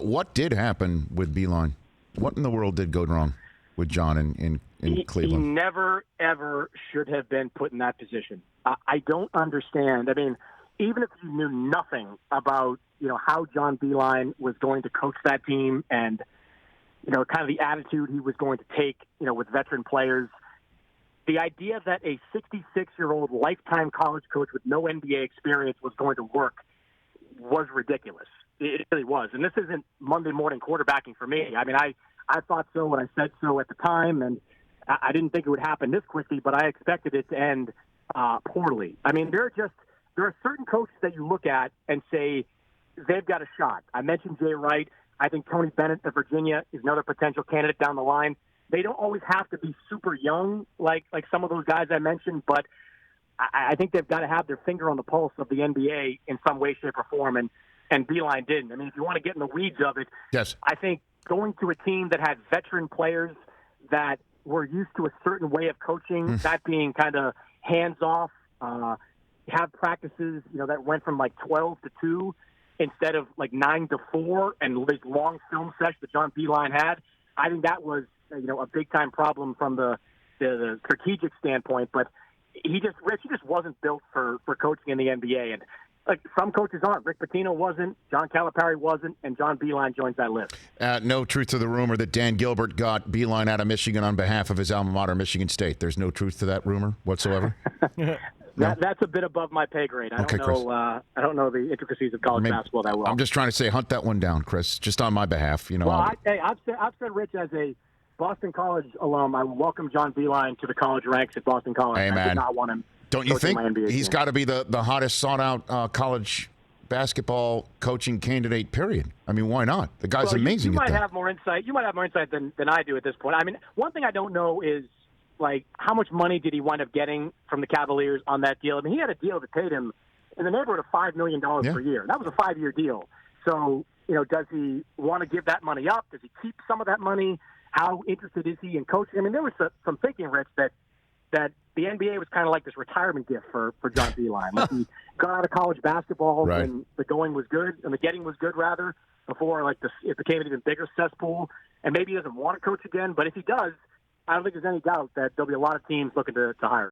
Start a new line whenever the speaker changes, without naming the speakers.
What did happen with Beilein? What in the world did go wrong with John in Cleveland?
He never, ever should have been put in that position. I don't understand. I mean, even if you knew nothing about, how John Beilein was going to coach that team and, kind of the attitude he was going to take, with veteran players, the idea that a 66-year-old lifetime college coach with no NBA experience was going to work was ridiculous. It really was. And this isn't Monday morning quarterbacking for me. I mean, I thought so and I said so at the time, and I didn't think it would happen this quickly, but I expected it to end poorly. I mean, there are certain coaches that you look at and say they've got a shot. I mentioned Jay Wright. I think Tony Bennett of Virginia is another potential candidate down the line. They don't always have to be super young like some of those guys I mentioned, but I think they've got to have their finger on the pulse of the NBA in some way, shape, or form, and Beilein didn't. I mean, if you want to get in the weeds of it,
yes,
I think going to a team that had veteran players that were used to a certain way of coaching, that being kind of hands-off, have practices, that went from like 12 to 2 instead of like 9 to 4, and this long film session that John Beilein had, I think that was, a big-time problem from the strategic standpoint, but he just wasn't built for coaching in the NBA. And like some coaches aren't. Rick Pitino wasn't. John Calipari wasn't. And John Beilein joins that list. No
truth to the rumor that Dan Gilbert got Beilein out of Michigan on behalf of his alma mater, Michigan State. There's no truth to that rumor whatsoever? No?
That's a bit above my pay grade. I don't know the intricacies of college basketball that well.
I'm just trying to say, hunt that one down, Chris, just on my behalf.
Well, I've said, Rich, as a Boston College alum, I welcome John Beilein to the college ranks at Boston College.
Hey, man.
I did not want him.
Don't you think he's got to be the hottest sought-out college basketball coaching candidate, period? I mean, why not? The guy's amazing.
You might have more insight. You might have more insight than I do at this point. I mean, one thing I don't know is, like, how much money did he wind up getting from the Cavaliers on that deal? I mean, he had a deal that paid him in the neighborhood of $5 million per year. That was a 5-year deal. So, does he want to give that money up? Does he keep some of that money? How interested is he in coaching? I mean, there was some thinking, Rich, that the NBA was kind of like this retirement gift for John Beilein. Like he got out of college basketball when the going was good, and the getting was good, rather, before it became an even bigger cesspool. And maybe he doesn't want to coach again, but if he does, I don't think there's any doubt that there'll be a lot of teams looking to hire.